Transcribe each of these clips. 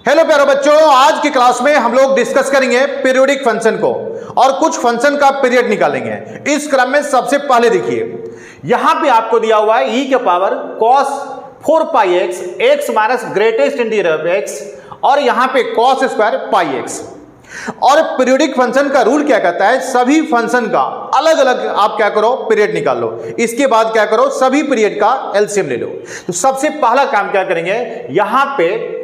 Hello प्यारे बच्चों, आज की क्लास में हम लोग डिस्कस करेंगे पीरियोडिक फंक्शन को और कुछ फंक्शन का पीरियड निकालेंगे। इस क्रम में सबसे पहले देखिए, यहां पे आपको दिया हुआ है e के power cos 4 pi x, x minus greatest integer of x, और यहां पे cos स्क्वायर पाई एक्स। और पीरियोडिक फंक्शन का रूल क्या कहता है, सभी फंक्शन का अलग अलग आप क्या करो, पीरियड निकाल लो। इसके बाद क्या करो, सभी पीरियड का एलसीएम ले लो। तो सबसे पहला काम क्या करेंगे, यहां पे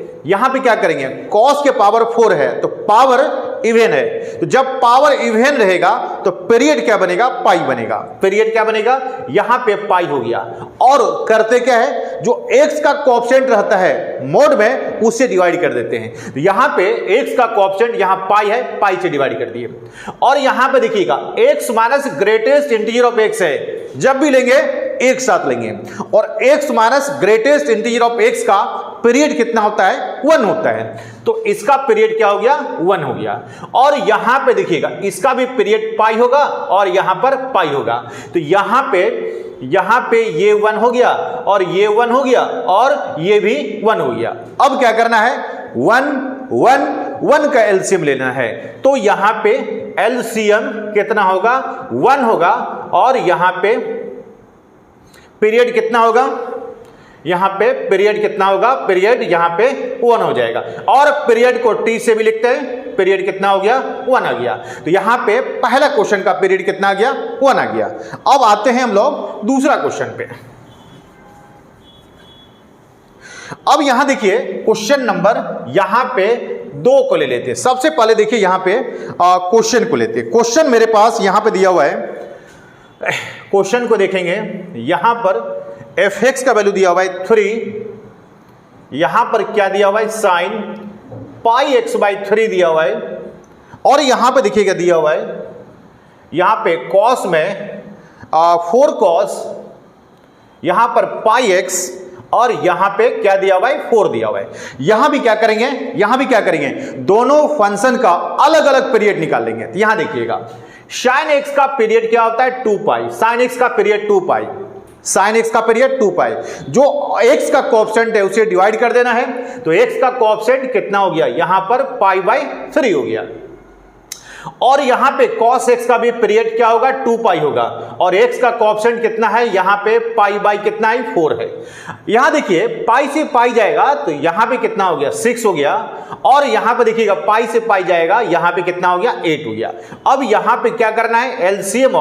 क्या करेंगे, cos के पावर 4 है तो पावर इवन है, तो जब पावर इवन रहेगा तो पीरियड क्या बनेगा, पाई बनेगा। पीरियड क्या बनेगा, यहां पे पाई हो गया। और करते क्या है, जो x का कोएफिशिएंट रहता है मोड में, उससे डिवाइड कर देते हैं। तो यहां पे x का कोएफिशिएंट यहां पाई है, पाई से डिवाइड कर दिए। और यहां पे देखिएगा x minus greatest integer of x है, जब भी लेंगे एक साथ लेंगे। और x minus greatest integer of x का पीरियड कितना होता है, 1 होता है। तो इसका पीरियड क्या हो गया, 1 हो गया। और यहां पे देखिएगा इसका भी पीरियड पाई होगा और यहां पर पाई होगा। तो यहां पे ये 1 हो गया और ये 1 हो गया और ये भी 1 हो गया। अब क्या करना है, 1 1 1 का एलसीएम लेना है। तो यहां पे एलसीएम कितना होगा, 1 होगा। और यहां पे पीरियड कितना होगा, यहां पे पीरियड कितना होगा, पीरियड यहां पे 1 हो जाएगा। और पीरियड को t से भी लिखते हैं, पीरियड कितना हो गया, 1 आ गया। तो यहां पे पहला क्वेश्चन का पीरियड कितना आ गया, 1 आ गया। अब आते हैं हम लोग दूसरा क्वेश्चन पे। अब यहां देखिए क्वेश्चन नंबर यहां पे 2 को ले लेते हैं। सबसे पहले देखिए यहां पे क्वेश्चन को लेते हैं। क्वेश्चन मेरे पास यहां पे दिया हुआ है, क्वेश्चन को देखेंगे। यहां पर एफ एक्स का वैल्यू दिया हुआ है 3, यहां पर क्या दिया हुआ है, साइन पाई एक्स बाई 3 दिया हुआ है। और यहां पे देखिएगा दिया हुआ है, यहां पे कॉस में 4 कॉस, यहां पर पाई एक्स, और यहां पे क्या दिया हुआ है, 4 दिया हुआ है। यहां भी क्या करेंगे, दोनों फंक्शन का अलग अलग पीरियड निकालेंगे। तो यहां देखिएगा साइन एक्स का पीरियड क्या होता है, 2 पाई। साइन एक्स का पीरियड 2 पाई, साइन एक्स का पीरियड 2 पाई। जो x का कोएफिशिएंट है उसे डिवाइड कर देना है। तो x का कोएफिशिएंट कितना हो गया, यहां पर पाई बाई 3 हो गया। और यहां पे cos x का भी पीरियड क्या होगा, 2 पाई होगा। और x का कोएफिशिएंट कितना है, यहां पे पाई बाई कितना है, 4 है। यहां देखिए पाई से पाई जाएगा तो यहां पे कितना हो गया, 6 हो गया। और यहां पे देखिएगा पाई से पाई जाएगा, यहां पे कितना हो गया, 8 हो गया। अब यहां पे क्या करना है, एलसीएम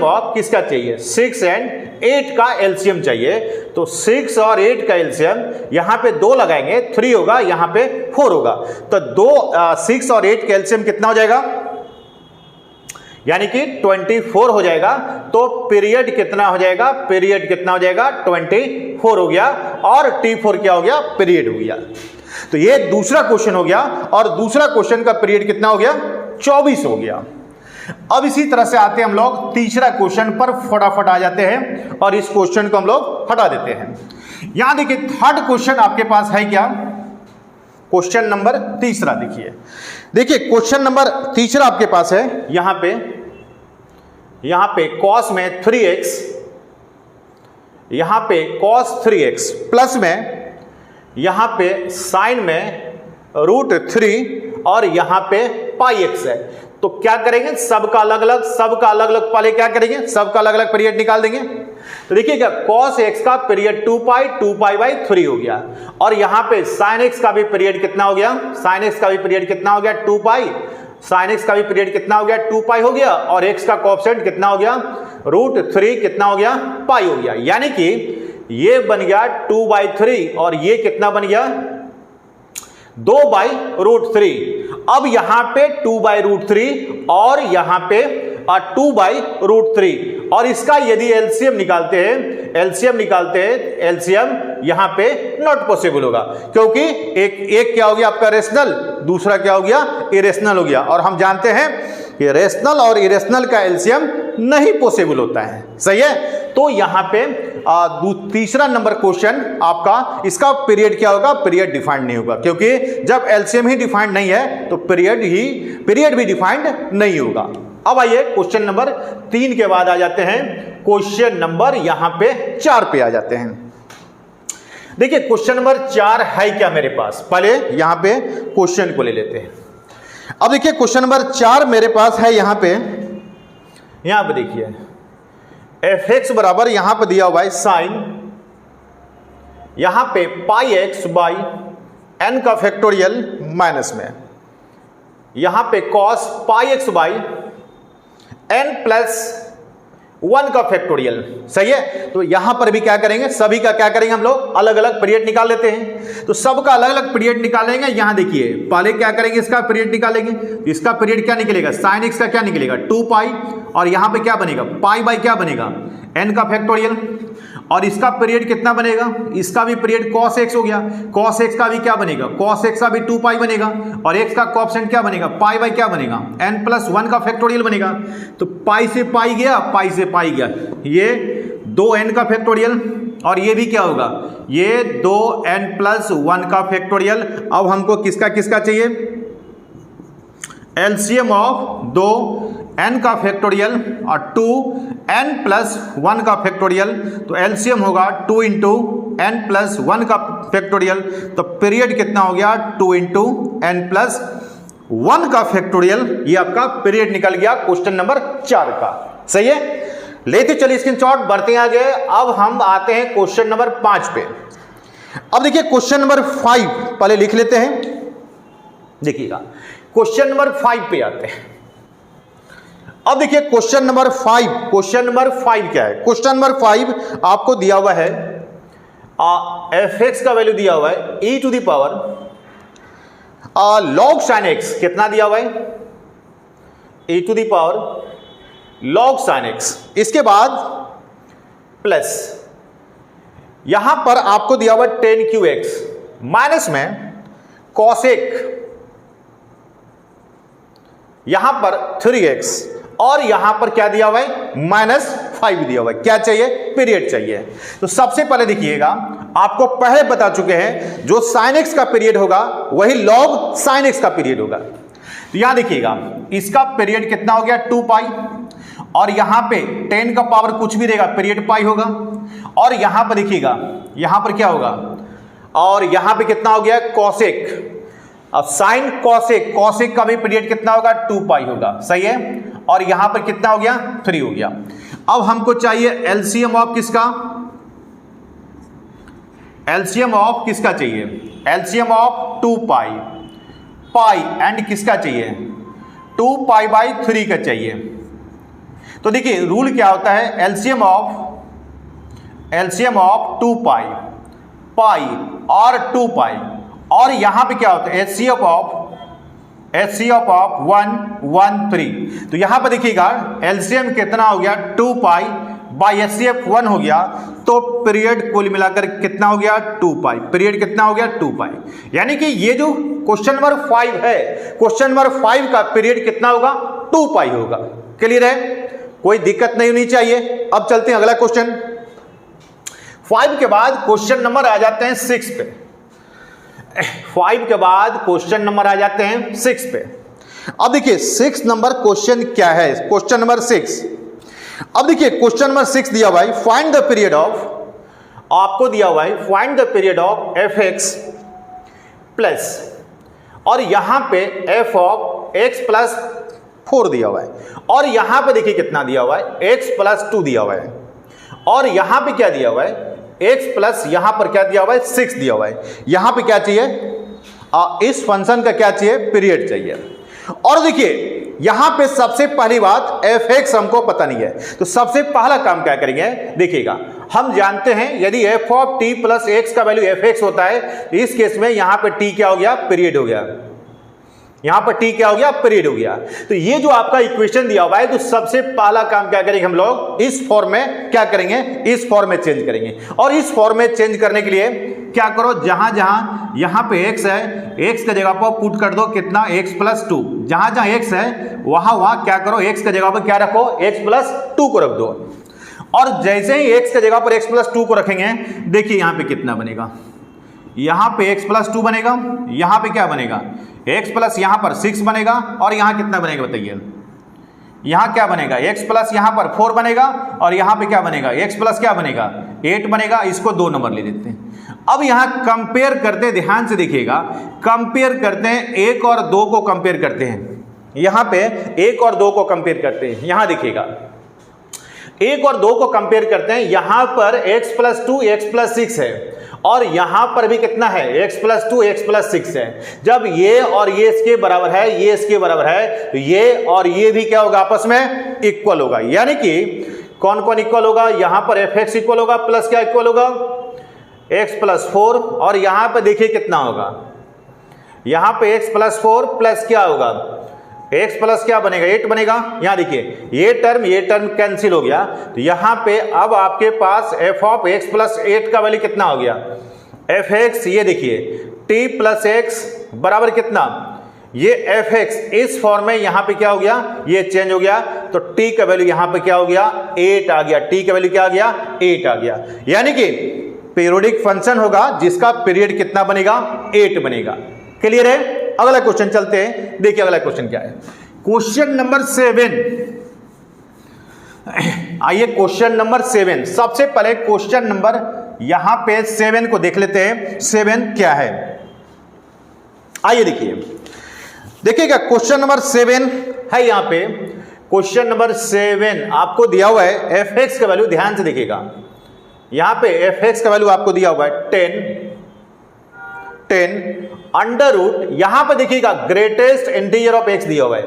ऑफ किसका चाहिए, 6 और 8 का एलसीएम चाहिए। तो 6 और 8 का एलसीएम, यहां पे 2 लगाएंगे, 3 होगा, यहां पे 4 होगा। तो 6 और 8 का एलसीएम कितना हो जाएगा, यानी कि 24 हो जाएगा। तो पीरियड कितना हो जाएगा, 24 हो गया। और T4 क्या हो गया, पीरियड हो गया। तो ये दूसरा क्वेश्चन हो गया। और दूसरा क्वेश्चन का पीरियड कितना हो गया, 24 हो गया। अब इसी तरह से आते हैं हम लोग तीसरा क्वेश्चन पर, फटाफट आ जाते हैं और इस क्वेश्चन को हम लोग हटा देते हैं। यहां देखिए थर्ड क्वेश्चन आपके पास है क्या, क्वेश्चन नंबर तीसरा। देखिए क्वेश्चन नंबर तीसरा आपके पास है, यहां पे cos में 3x, यहां पे cos 3x प्लस में यहां पे साइन में √3 और यहां पे पाई एक्स है। तो क्या करेंगे, सबका अलग अलग पहले क्या करेंगे, सबका अलग अलग पीरियड निकाल देंगे। तो देखिएगा cos x का पीरियड 2 पाई बाई 3 हो गया। और यहां पे sin x का भी पीरियड कितना हो गया, 2 पाई, sin x का भी पीरियड कितना हो गया, 2 पाई हो गया। और x का कोएफिशिएंट कितना हो गया, √3 कितना हो गया, पाई हो गया। यानी कि ये बन गया 2/3 और ये कितना बन गया, 2/√3। अब यहां पे 2/√3 और यहां पे 2/√3। और इसका यदि एलसीएम निकालते हैं, एलसीएम यहां पे नॉट पॉसिबल होगा, क्योंकि एक क्या हो गया आपका रेशनल, दूसरा क्या हो गया, इरेशनल हो गया। और हम जानते हैं कि रेशनल और इरेशनल का एलसीएम नहीं पॉसिबल होता है, सही है। तो यहां पे तीसरा नंबर क्वेश्चन आपका, इसका पीरियड क्या होगा, पीरियड डिफाइंड नहीं होगा, क्योंकि जब एलसीएम ही डिफाइंड नहीं है तो पीरियड भी डिफाइंड नहीं होगा। अब आइए क्वेश्चन नंबर 3 के बाद आ जाते हैं क्वेश्चन नंबर यहां पे 4 पे आ जाते हैं। देखिए क्वेश्चन नंबर 4 है क्या मेरे पास, पहले यहां पे क्वेश्चन को ले लेते हैं। अब देखिए क्वेश्चन नंबर 4 मेरे पास है यहां पे देखिए एफ एक्स बराबर यहां पे दिया हुआ है साइन, यहां पे पाई एक्स बाई एन का फैक्टोरियल माइनस में यहां पे cos pi X by N plus 1 का फैक्टोरियल, सही है। तो यहां पर भी क्या करेंगे, सभी का क्या करेंगे हम लोग अलग अलग पीरियड निकाल लेते हैं। तो सबका अलग अलग पीरियड निकालेंगे। यहां देखिए पहले क्या करेंगे, इसका पीरियड निकालेंगे। तो इसका पीरियड क्या निकलेगा, साइन एक्स का क्या निकलेगा 2 पाई, और यहां पे क्या बनेगा पाई बाई क्या बनेगा एन का फैक्टोरियल। और इसका पीरियड कितना बनेगा, इसका भी पीरियड कॉस एक्स हो गया, कॉस एक्स का भी क्या बनेगा, कॉस एक्स का भी 2 पाई बनेगा, और एक्स का कोएफिशिएंट क्या बनेगा पाई बाई क्या बनेगा एन प्लस 1 का फैक्टोरियल बनेगा। तो पाई से पाई गया, पाई से पाई गया, ये 2n का फैक्टोरियल, और ये भी क्या होगा ये 2n प्लस 1 का फैक्टोरियल। अब हमको किसका किसका चाहिए, एलसीएम ऑफ 2n का फैक्टोरियल और 2n प्लस 1 का फैक्टोरियल। तो एलसीएम होगा 2 इंटू n प्लस 1 का फैक्टोरियल। तो पीरियड कितना हो गया 2 इंटू n प्लस 1 का फैक्टोरियल। ये आपका पीरियड निकल गया क्वेश्चन नंबर 4 का, सही है। लेते चलिए स्क्रीनशॉट, बढ़ते हैं आगे। अब हम आते हैं क्वेश्चन नंबर 5 पे। अब देखिए क्वेश्चन नंबर 5 पहले लिख लेते हैं, देखिएगा क्वेश्चन नंबर 5 पे आते हैं। अब देखिए क्वेश्चन नंबर 5 क्या है। क्वेश्चन नंबर 5 आपको दिया हुआ है एफ एक्स का वैल्यू दिया हुआ है e to the power log sine X, कितना दिया हुआ है e to the power log sine X. इसके बाद प्लस यहां पर आपको दिया हुआ 10qx माइनस में कॉसेक, यहां पर 3x, और यहां पर क्या दिया हुआ है -5 दिया हुआ है। क्या चाहिए, पीरियड चाहिए। तो सबसे पहले देखिएगा, आपको पहले बता चुके हैं जो साइन एक्स का पीरियड होगा वही लॉग साइन एक्स का पीरियड होगा। तो यहां देखिएगा इसका पीरियड कितना हो गया 2 पाई, और यहां पे 10 का पावर कुछ भी रहेगा पीरियड पाई होगा, और यहां पर देखिएगा यहां पर क्या होगा, और यहां पे कितना हो गया कॉसेक। अब साइन कॉसेक, कॉसेक का भी पीरियड कितना होगा 2 पाई होगा, सही है। और यहां पर कितना हो गया 3 हो गया। अब हमको चाहिए एलसीएम ऑफ किसका, एलसीएम ऑफ किसका चाहिए, LCM of 2 pi pi and किसका चाहिए 2 पाई बाई 3 का चाहिए। तो देखिए रूल क्या होता है, एलसीएम ऑफ 2 पाई पाई और 2 पाई, और यहां पे क्या होता है एचसीएफ ऑफ 1 1 3। तो यहां पर देखिएगा एलसीएम कितना हो गया 2 पाई बाई एचसीएफ 1 हो गया। तो पीरियड कुल मिलाकर कितना हो गया 2 पाई, पीरियड कितना हो गया 2 पाई। यानी कि ये जो क्वेश्चन नंबर 5 है, क्वेश्चन नंबर 5 का पीरियड कितना होगा 2 पाई होगा। क्लियर है, कोई दिक्कत नहीं होनी चाहिए। अब चलते हैं अगला क्वेश्चन। 5 के बाद क्वेश्चन नंबर आ जाते हैं 6 पे। 5 के बाद क्वेश्चन नंबर आ जाते हैं 6 पे। अब देखिए 6 नंबर क्वेश्चन क्या है, क्वेश्चन नंबर 6। अब देखिए क्वेश्चन नंबर 6 दिया हुआ है फाइंड द पीरियड ऑफ, आपको दिया हुआ है find the period of F x plus, और यहां पे एफ ऑफ एक्स प्लस 4 दिया हुआ है, और यहां पे देखिए कितना दिया हुआ है x प्लस 2 दिया हुआ है, और यहां पे क्या दिया हुआ है x प्लस यहां पर क्या दिया हुआ है 6 दिया हुआ है। यहां पे क्या चाहिए इस फंक्शन का क्या चाहिए पीरियड चाहिए। और देखिए यहां पे सबसे पहली बात एफ एक्स हमको पता नहीं है, तो सबसे पहला काम क्या करेंगे देखिएगा, हम जानते हैं यदि F of T plus x का वैल्यू एफ एक्स होता है, इस केस में यहां पे टी क्या हो गया पीरियड हो गया, यहां पर टी क्या हो गया पीरियड हो गया। तो ये जो आपका इक्वेशन दिया हुआ है, तो सबसे पहला काम क्या करेंगे हम लोग इस फॉर्म में क्या करेंगे, इस फॉर्म में चेंज करेंगे। और इस फॉर्म में चेंज करने के लिए क्या करो, जहां जहां यहां पे x है, x के जगह पर पुट कर दो कितना x प्लस 2, जहां जहां x है वहां वहां क्या करो x के जगह पर क्या रखो x प्लस 2 को रख दो। और जैसे ही x के जगह पर x प्लस 2 को रखेंगे, देखिए यहां पे कितना बनेगा, यहां पे x प्लस 2 बनेगा, यहां पे क्या बनेगा x प्लस यहां पर 6 बनेगा, और यहां कितना बनेगा बताइए, यहां क्या बनेगा x प्लस यहां पर 4 बनेगा, और यहां पे क्या बनेगा x प्लस क्या बनेगा 8 बनेगा। इसको 2 नंबर ले लेते हैं। अब यहां कंपेयर करते, ध्यान से देखिएगा, कंपेयर करते हैं 1 और 2 को कंपेयर करते हैं। यहां पे 1 और 2 को कंपेयर करते हैं। यहां देखिएगा 1 और 2 को कंपेयर करते हैं। यहां पर x + 2 x + 6 है और यहां पर भी कितना है, x + 2 x + 6 है। जब ये और ये इसके बराबर है, ये इसके बराबर है, तो ये और ये भी क्या होगा, आपस में इक्वल होगा। यानी कि कौन कौन इक्वल होगा, यहां पर fx इक्वल होगा प्लस क्या इक्वल होगा, x + 4, और यहां पे देखिए कितना होगा, यहां पे x + 4 प्लस क्या होगा, x प्लस क्या बनेगा, 8 बनेगा। यहां देखिए ये टर्म कैंसिल हो गया, तो यहां पे अब आपके पास f(x + 8) का वैल्यू कितना हो गया, fx, ये देखिए t + x बराबर कितना, ये fx इस फॉर्म में यहां पे क्या हो गया, ये चेंज हो गया, तो t का वैल्यू यहां पे क्या हो गया, 8 आ गया। t का वैल्यू क्या आ गया, 8 आ गया। यानी कि पीरियोडिक फंक्शन होगा जिसका पीरियड कितना बनेगा, 8 बनेगा। क्लियर है। अगला क्वेश्चन चलते हैं, देखिए अगला क्वेश्चन क्या है, क्वेश्चन नंबर 7। आइए क्वेश्चन नंबर 7, सबसे पहले क्वेश्चन नंबर यहां पे 7 को देख लेते हैं, 7 क्या है। आइए देखिएगा क्वेश्चन नंबर 7 है। यहां पे क्वेश्चन नंबर 7 आपको दिया हुआ है fx का वैल्यू, ध्यान से देखिएगा, यहां पे fx का वैल्यू आपको दिया हुआ है 10 अंडर रूट, यहां पे देखिएगा ग्रेटेस्ट इंटीजर ऑफ x दिया हुआ है,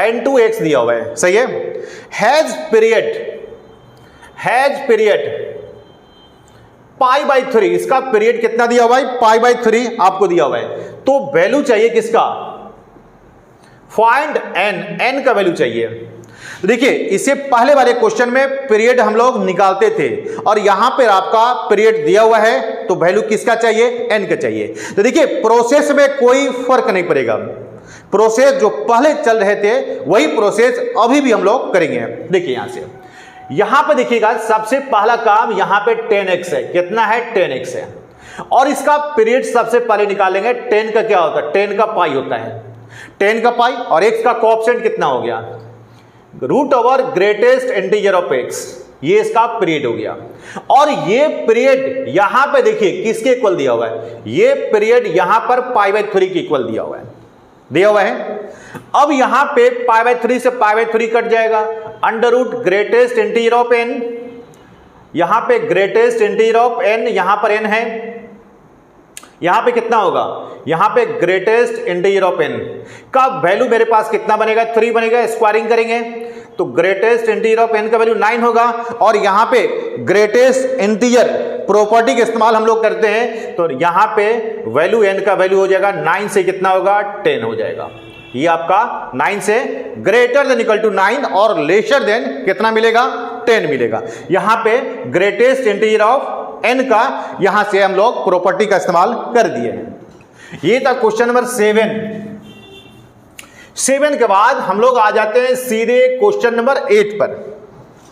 n to x दिया हुआ है, सही है। हैज पीरियड π/3, इसका पीरियड कितना दिया हुआ है, π/3 आपको दिया हुआ है। तो वैल्यू चाहिए किसका, फाइंड n का वैल्यू चाहिए। देखिए इससे पहले वाले क्वेश्चन में पीरियड हम लोग निकालते थे और यहां पर आपका पीरियड दिया हुआ है, तो वैल्यू किसका चाहिए, n का चाहिए। तो देखिए प्रोसेस में कोई फर्क नहीं पड़ेगा, प्रोसेस जो पहले चल रहे थे वही प्रोसेस अभी भी हम लोग करेंगे। देखिए यहां से, यहां पे देखिएगा सबसे पहला काम यहां पे 10x है, कितना है, 10x है, और इसका पीरियड सबसे पहले निकालेंगे। 10 का क्या होता है, 10 का पाई होता है, 10 का पाई, और x का कोएफिशिएंट कितना हो गया, √ ग्रेटेस्ट इंटीजर ऑफ x, ये इसका पीरियड हो गया। और ये पीरियड यहां पे देखिए किसके इक्वल दिया हुआ है, ये पीरियड यहां पर π/3 के इक्वल दिया हुआ है, अब यहां पे π/3 से π/3 कट जाएगा, √ ग्रेटेस्ट इंटीजर ऑफ n, यहां पे ग्रेटेस्ट इंटीजर ऑफ n, यहां पर n है, यहां पे कितना होगा, यहां पे ग्रेटेस्ट इंटीजर ऑफ n का वैल्यू मेरे पास कितना बनेगा, 3 बनेगा। स्क्वायरिंग करेंगे तो ग्रेटेस्ट इंटीजर ऑफ n का वैल्यू 9 होगा, और यहां पे ग्रेटेस्ट इंटीजर प्रॉपर्टी का इस्तेमाल हम लोग करते हैं, तो यहां पे वैल्यू n का वैल्यू हो जाएगा 9 से कितना होगा, 10 हो जाएगा। ये आपका 9 से ग्रेटर देन इक्वल टू 9 और लेसर देन कितना मिलेगा, 10 मिलेगा। यहां पे ग्रेटेस्ट इंटीजर ऑफ n का यहां से हम लोग प्रॉपर्टी का इस्तेमाल कर दिए हैं। ये था क्वेश्चन नंबर 7 के बाद हम लोग आ जाते हैं सीधे क्वेश्चन नंबर 8 पर,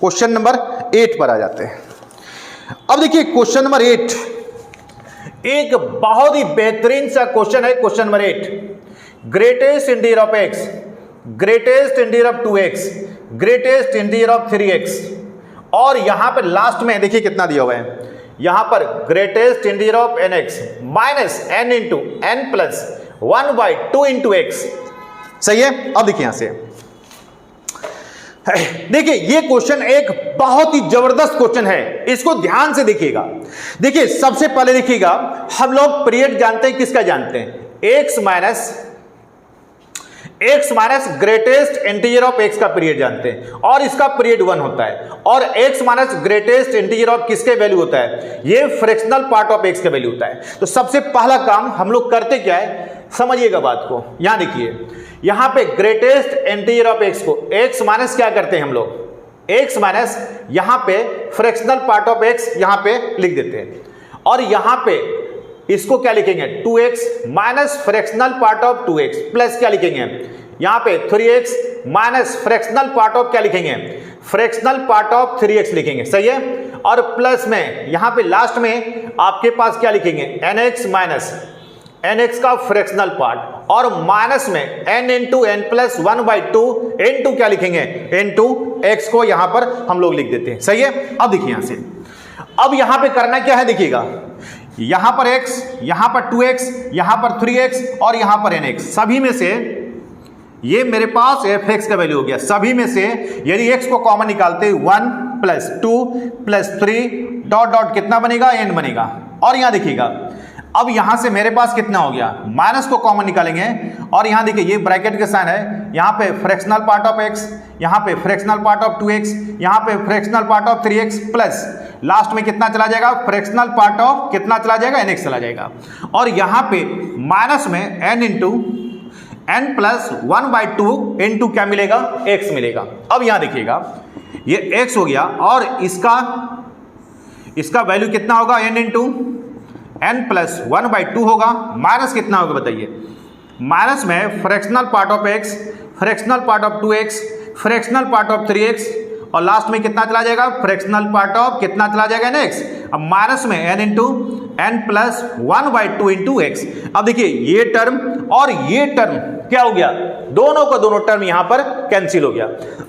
क्वेश्चन नंबर 8 पर आ जाते हैं। अब देखिए क्वेश्चन नंबर 8 एक बहुत ही बेहतरीन सा क्वेश्चन है। Question number 8, greatest integer of x, greatest integer of 2x, greatest integer of 3x, और यहां पर लास्ट में देखिए कितना दिया हुआ है, यहां पर greatest integer of nx minus n into n plus 1/2 into x, सही है। अब देखिए यहां से, देखिए ये क्वेश्चन एक बहुत ही जबरदस्त क्वेश्चन है, इसको ध्यान से देखिएगा। देखिए सबसे पहले देखिएगा, हम लोग पीरियड जानते हैं, किसका जानते हैं, x minus greatest integer of x का पीरियड जानते हैं, और इसका पीरियड 1 होता है, और x minus greatest integer of किसके वैल्यू होता है, ये फ्रैक्शनल पार्ट ऑफ x का वैल्यू होता है। तो सबसे पहला काम हम लोग करते क्या है, समझिएगा बात को। यहां देखिए, यहां पे ग्रेटेस्ट इंटीजर ऑफ x को x माइनस क्या करते हैं हम लोग, x माइनस यहां पे फ्रैक्शनल पार्ट ऑफ x यहां पे लिख देते हैं, और यहां पे इसको क्या लिखेंगे, 2x minus fractional part of 2x plus क्या लिखेंगे, यहां पे 3x minus fractional part of क्या लिखेंगे, फ्रैक्शनल पार्ट ऑफ 3x लिखेंगे, सही है। और प्लस में यहां पे लास्ट में आपके पास क्या लिखेंगे, nx माइनस nx का फ्रैक्शनल पार्ट, और माइनस में n into n plus 1/2 into क्या लिखेंगे, इंटू x को यहां पर हम लोग लिख देते हैं, सही है। अब देखिए यहां से, अब यहां पे करना क्या है, देखिएगा यहां पर x, यहां पर 2x, यहां पर 3x और यहां पर nx, सभी में से ये मेरे पास fx का वैल्यू हो गया। सभी में से यदि x को कॉमन निकालते 1 प्लस 2 प्लस 3 डॉट डॉट कितना बनेगा, n बनेगा। और यहां देखिएगा अब यहां से मेरे पास कितना हो गया, माइनस को कॉमन निकालेंगे और यहां देखिए ये ब्रैकेट के साइन है, यहां पे फ्रैक्शनल पार्ट ऑफ x, यहां पे फ्रैक्शनल पार्ट ऑफ 2x, यहां पे fractional part of 3x plus last में कितना चला जाएगा, फ्रैक्शनल पार्ट ऑफ कितना चला जाएगा, nx चला जाएगा। और यहां पे माइनस में n into n plus 1/2 into क्या मिलेगा, x मिलेगा। अब यहां देखिएगा ये x हो गया और इसका वैल्यू कितना होगा, n इंटू n प्लस 1/2 होगा, माइनस कितना होगा बताइए, माइनस में fractional part of x, fractional part of 2x, fractional part of 3x और लास्ट में कितना चला जाएगा, फ्रैक्शनल पार्ट ऑफ कितना चला जाएगा, nx। अब माइनस में n into n plus 1/2 into x। अब देखिए ये टर्म और ये टर्म क्या हो गया, दोनों का दोनों टर्म यहां पर कैंसिल हो गया।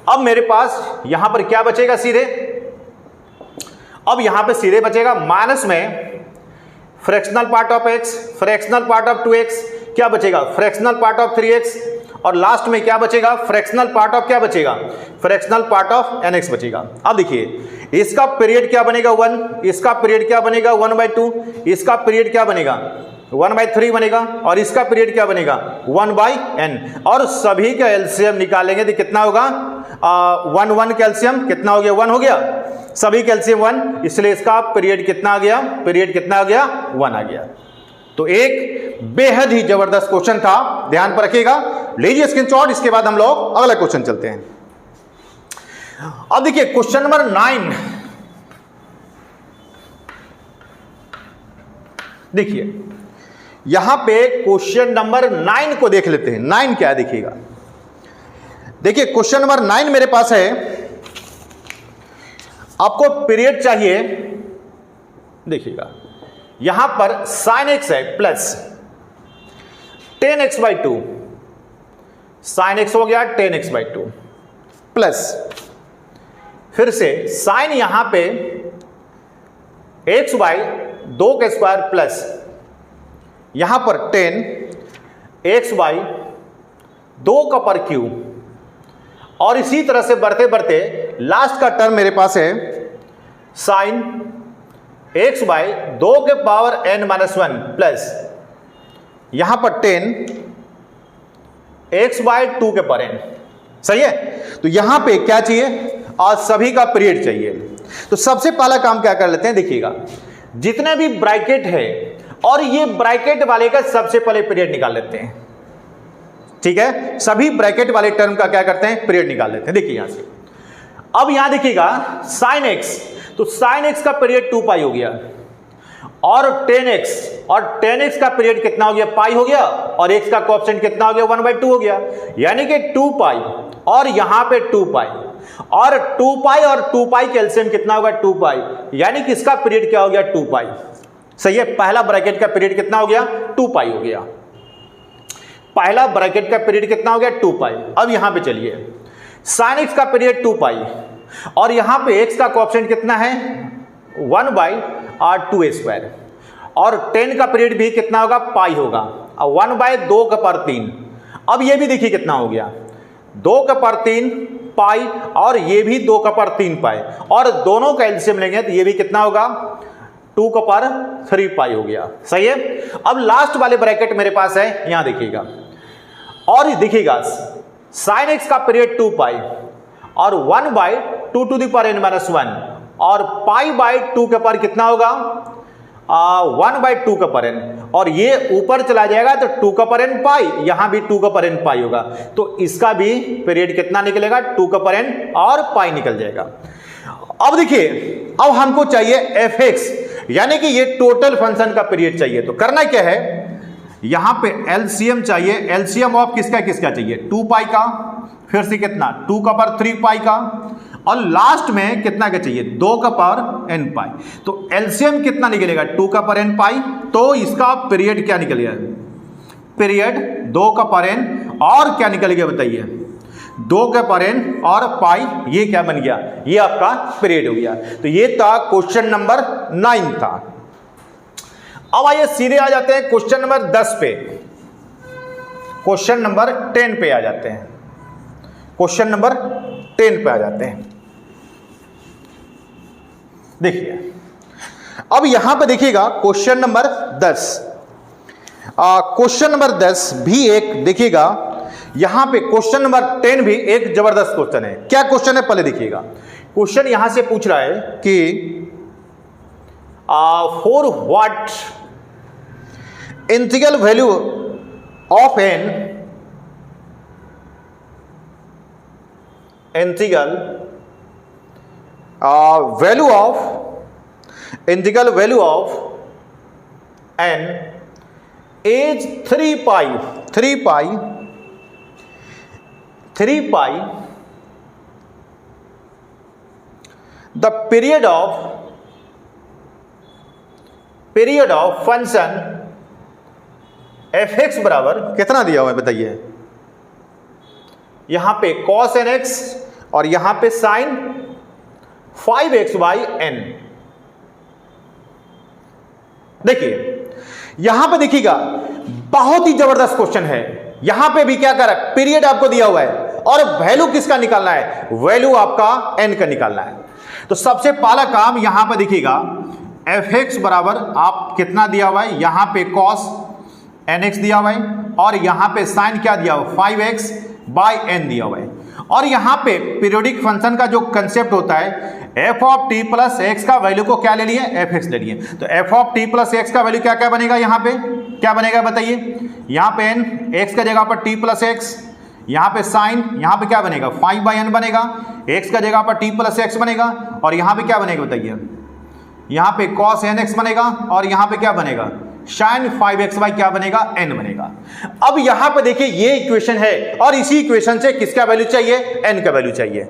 अब मेरे पास यहां पर क्या बचेगा सीधे, अब यहां पे सीधे बचेगा माइनस में fractional part of x, fractional part of 2x, क्या बचेगा, फ्रैक्शनल पार्ट ऑफ 3x और लास्ट में क्या बचेगा, फ्रैक्शनल पार्ट ऑफ क्या बचेगा, फ्रैक्शनल पार्ट ऑफ nx बचेगा। अब देखिए इसका पीरियड क्या बनेगा 1, इसका पीरियड क्या बनेगा 1/2, इसका पीरियड क्या बनेगा 1/3 बनेगा और इसका पीरियड क्या बनेगा 1/n। और सभी का एलसीएम निकालेंगे तो कितना होगा, 1 का एलसीएम कितना हो गया, 1 हो गया, सभी का एलसीएम 1, इसलिए इसका पीरियड कितना आ गया, पीरियड कितना आ गया, 1 आ गया। तो एक बेहद ही जबरदस्त क्वेश्चन था, ध्यान पर रखिएगा, लीजिए स्क्रीनशॉट। इसके बाद हम लोग अगला क्वेश्चन चलते हैं। अब देखिए क्वेश्चन नंबर 9, देखिए यहां पे क्वेश्चन नंबर 9 को देख लेते हैं। 9 क्या है देखिएगा, देखिए क्वेश्चन नंबर 9 मेरे पास है, आपको पीरियड चाहिए, देखिएगा यहां पर sin x है प्लस 10x/2, sin x हो गया 10x/2 प्लस फिर से साइन यहां पे x/2 के स्क्वायर प्लस यहां पर 10x/2 का पर क्यूब और इसी तरह से बढ़ते बढ़ते लास्ट का टर्म मेरे पास है साइन x/2 के पावर n-1 प्लस यहां पर 10x/2 के पर n। सही है, तो यहां पे क्या चाहिए, आज सभी का पीरियड चाहिए। तो सबसे पहला काम क्या कर लेते हैं, देखिएगा जितने भी ब्रैकेट है और ये ब्रैकेट वाले का सबसे पहले पीरियड निकाल लेते हैं। ठीक है, सभी ब्रैकेट वाले टर्म का क्या करते हैं, पीरियड निकाल लेते हैं। देखिए यहां से, अब यहां देखिएगा sin x, तो sin x का पीरियड 2π हो गया और 10x, और 10x का पीरियड कितना हो गया, पाई हो गया और x का कोएफिशिएंट कितना हो गया, 1/2 हो गया, यानी कि 2π और यहां पे 2π और 2π और 2π का एलसीएम कितना होगा 2π, यानी कि इसका पीरियड क्या हो गया 2π। सही है, पहला ब्रैकेट का पीरियड कितना हो गया 2π हो गया, पहला ब्रैकेट का पीरियड कितना हो गया 2π। अब यहां पे चलिए sin x का पीरियड 2π और यहां पे x का कोएफिशिएंट कितना है 1/2a² और 10 का पीरियड भी कितना होगा पाई होगा, 1/2 का पर 3। अब ये भी देखिए कितना हो गया 2 का पर 3 पाई और ये भी 2 का पर 3 पाई और दोनों का एलसीएम लेंगे तो ये भी कितना होगा 2 का पर 3 पाई हो गया। सही है, अब लास्ट वाले ब्रैकेट मेरे पास है, यहां देखिएगा और देखिएगा sin x का पीरियड 2π और 1/2 टू द पावर n-1 और π/2 के पर कितना होगा 1/2 का पर n और ये ऊपर चला जाएगा तो 2 का पर n पाई, यहां भी 2 का पर n पाई होगा, तो इसका भी पीरियड कितना निकलेगा 2 का पर n और पाई निकल जाएगा। अब देखिए, अब हमको चाहिए fx, यानी कि ये टोटल फंक्शन का पीरियड चाहिए। तो करना क्या है, यहां पे एलसीएम चाहिए, एलसीएम ऑफ किसका किसका चाहिए 2π का, फिर से कितना 2 का पर 3π का और लास्ट में कितना का चाहिए 2 का पर n पाई। तो एलसीएम कितना निकलेगा 2 का पर n पाई, तो इसका पीरियड क्या निकलेगा, पीरियड 2 का पर n और क्या निकल गया बताइए 2 का पर n और पाई, ये क्या बन गया, ये आपका पीरियड हो गया। तो ये था क्वेश्चन नंबर 9 था। अब आइए सीधे आ जाते हैं क्वेश्चन नंबर 10 पे, क्वेश्चन नंबर 10 पे आ जाते हैं, क्वेश्चन नंबर 10 पे आ जाते हैं। देखिए अब यहां पे देखिएगा क्वेश्चन नंबर 10, क्वेश्चन नंबर 10 भी एक देखिएगा, यहां पे क्वेश्चन नंबर 10 भी एक जबरदस्त क्वेश्चन है। क्या क्वेश्चन है पहले देखिएगा। क्वेश्चन यहां से पूछ रहा है कि for what integral value of N, integral value of, integral value of N is 3 pi the period of function F X बराबर कितना दिया हुआ है बताइए, यहां पे cos nx और यहां पे sin 5x/n। देखिए यहां पे देखिएगा बहुत ही जबरदस्त क्वेश्चन है। यहां पे भी क्या कर रहा है, पीरियड आपको दिया हुआ है और वैल्यू किसका निकालना है, वैल्यू आपका n का निकालना है। तो सबसे पहला काम यहां पे देखिएगा एफ एक्स बराबर आप कितना दिया हुआ है, यहां पे cos nx दिया हुआ है और यहां पे sin क्या दिया हुआ, 5x/n दिया हुआ है। और यहां पे पीरियोडिक फंक्शन का जो कंसेप्ट होता है F of T plus x का वैल्यू को क्या ले लिए, एफ एक्स ले लिए। तो F of T plus x का वैल्यू क्या क्या बनेगा, यहां पे क्या बनेगा बताइए, यहां पे n, x का जगह पर t प्लस एक्स, यहां पे साइन, यहां पे क्या बनेगा 5/n बनेगा, x का जगह पर t प्लस एक्स बनेगा और यहां पे क्या बनेगा बताइए, यहां पे cos nx बनेगा और यहां पे क्या बनेगा sin 5x क्या बनेगा, n बनेगा। अब यहां पे देखिए ये इक्वेशन है और इसी इक्वेशन से किसका वैल्यू चाहिए, n का वैल्यू चाहिए।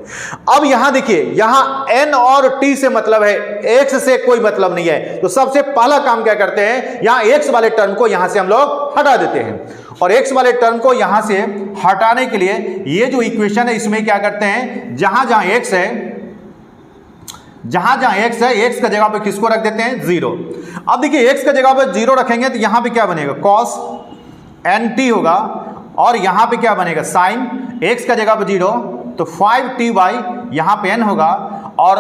अब यहां देखिए यहां n और t से मतलब है, x से कोई मतलब नहीं है। तो सबसे पहला काम क्या करते हैं, यहां x वाले टर्म को यहां से हम लोग हटा देते हैं और x वाले टर्म को यहां से हटाने के लिए ये जो इक्वेशन है इसमें क्या करते हैं, जहां जहां x है, जहां जहां x है, x का जगह पे किसको रख देते हैं, 0। अब देखिए x का जगह पे 0 रखेंगे तो यहां पे क्या बनेगा, cos nt होगा और यहां पे क्या बनेगा sin, x का जगह पे 0 तो 5t यहां पे n होगा और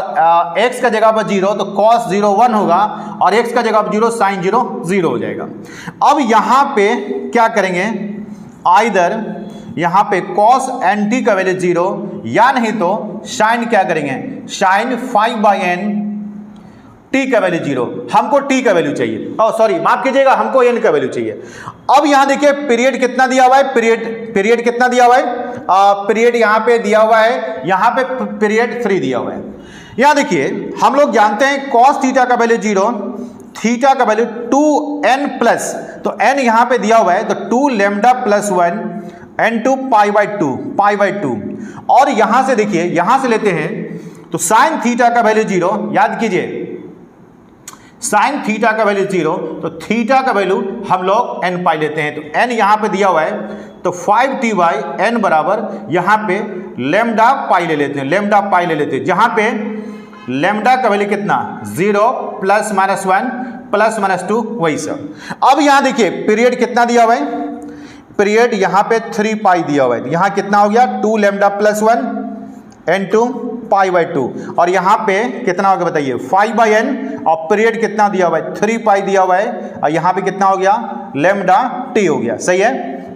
x का जगह पर 0 तो cos 0 1 होगा और x का जगह पर 0 sin 0 0 हो जाएगा। अब यहां पे क्या करेंगे, आइदर यहां पे cos nt का वैल्यू 0 या नहीं तो sin क्या करेंगे, sin 5/n t का वैल्यू 0। हमको t का वैल्यू चाहिए, सॉरी माफ कीजिएगा, हमको n का वैल्यू चाहिए। अब यहां देखिए पीरियड कितना दिया हुआ है, पीरियड कितना दिया हुआ है, पीरियड यहां पे दिया हुआ है, यहां पे पीरियड 3 दिया हुआ है। यहां देखिए हम लोग जानते हैं cos थीटा का वैल्यू 0, थीटा का वैल्यू 2n प्लस, तो n यहां पे दिया हुआ है तो 2 लैम्डा प्लस 1 n2 पाई/2 और यहां से देखिए यहां से लेते हैं तो साइन थीटा का वैल्यू 0, याद कीजिए साइन थीटा का वैल्यू 0 तो थीटा का वैल्यू हम लोग n पाई लेते हैं। तो n यहां पे दिया हुआ है तो 5t/n बराबर यहां पे लैम्डा पाई ले लेते हैं, लैम्डा पाई ले लेते हैं, जहां पे लैम्डा का वैल्यू कितना 0 ± 1 ± 2 वही सब। अब यहां देखिए पीरियड कितना दिया हुआ है, पीरियड यहां पे 3 पाई दिया हुआ है, यहां कितना हो गया 2 लैम्डा प्लस 1 n2 पाई/2 और यहां पे कितना हो गया बताइए 5/n और पीरियड कितना दिया हुआ है 3 पाई दिया हुआ है और यहां पे कितना हो गया लैम्डा t हो गया, सही है।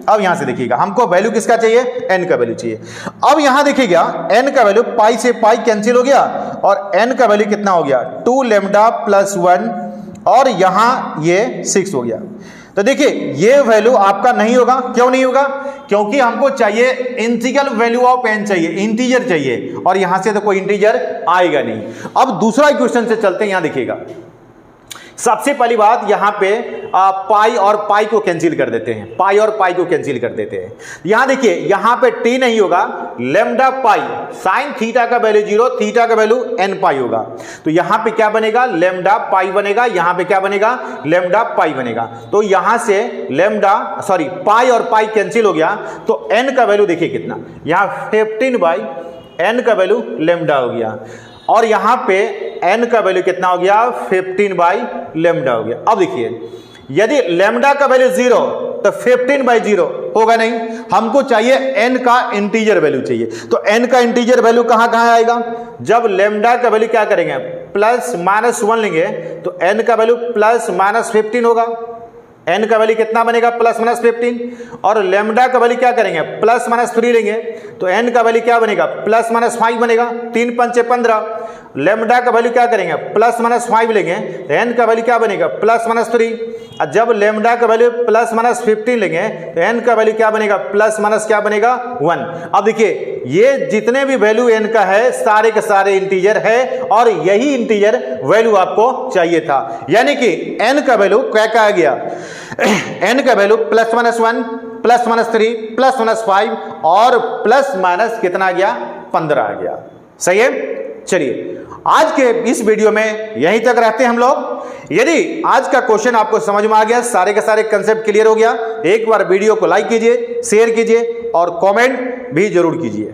अब यहां से देखिएगा हमको वैल्यू किसका चाहिए, n का वैल्यू चाहिए। अब यहां देखिएगा n का वैल्यू पाई से पाई कैंसिल हो गया और n का वैल्यू कितना हो गया 2 लैम्डा प्लस 1 और यहां ये 6 हो गया। तो देखिए ये वैल्यू आपका नहीं होगा, क्यों नहीं होगा, क्योंकि हमको चाहिए इंटीग्रल वैल्यू ऑफ n चाहिए, इंटीजर चाहिए और यहां से तो कोई इंटीजर आएगा नहीं। अब दूसरा इक्वेशन से चलते हैं, यहां देखिएगा सबसे पहली बात यहां पे पाई और पाई को कैंसिल कर देते हैं, पाई और पाई को कैंसिल कर देते हैं। यहां देखिए यहां पे t नहीं होगा, लैम्डा पाई साइन थीटा का वैल्यू 0, थीटा का वैल्यू n पाई होगा। तो यहां पे क्या बनेगा लैम्डा पाई बनेगा, यहां पे क्या बनेगा लैम्डा पाई बनेगा। तो यहां से लैम्डा सॉरी पाई और पाई कैंसिल हो गया तो n का वैल्यू देखिए कितना, यहां 15/n का वैल्यू लैम्डा हो गया और यहां पे n का वैल्यू कितना हो गया 15/λ हो गया। अब देखिए यदि लैम्डा का वैल्यू 0 तो 15/0 होगा नहीं, हमको चाहिए n का इंटीजर वैल्यू चाहिए। तो n का इंटीजर वैल्यू कहां कहां आएगा, जब लैम्डा का वैल्यू क्या करेंगे +-1 लेंगे तो n का वैल्यू +-15 होगा। n का वैल्यू कितना बनेगा +-15, और लैम्डा का वैल्यू क्या करेंगे +-3 लेंगे तो n का वैल्यू क्या बनेगा +-5 बनेगा, 3 पंचे 15। लैम्डा का वैल्यू क्या करेंगे +-5 लेंगे तो n का वैल्यू क्या बनेगा +-3, और जब लैम्डा का वैल्यू +-15 लेंगे तो n का वैल्यू क्या बनेगा क्या बनेगा 1। अब देखिए ये जितने भी वैल्यू n का है सारे के सारे इंटीजर है, और यही इंटीजर वैल्यू आपको चाहिए था, यानी कि n का वैल्यू क्या कहा गया n का वैल्यू +-1, +-3, +-5 और + कितना आ गया 15 आ गया। सही है। चलिए आज के इस वीडियो में यहीं तक रहते हैं हम लोग। यदि आज का क्वेश्चन आपको समझ में आ गया, सारे के सारे कंसेप्ट क्लियर हो गया, एक बार वीडियो को लाइक कीजिए, शेयर कीजिए और कमेंट भी जरूर कीजिए।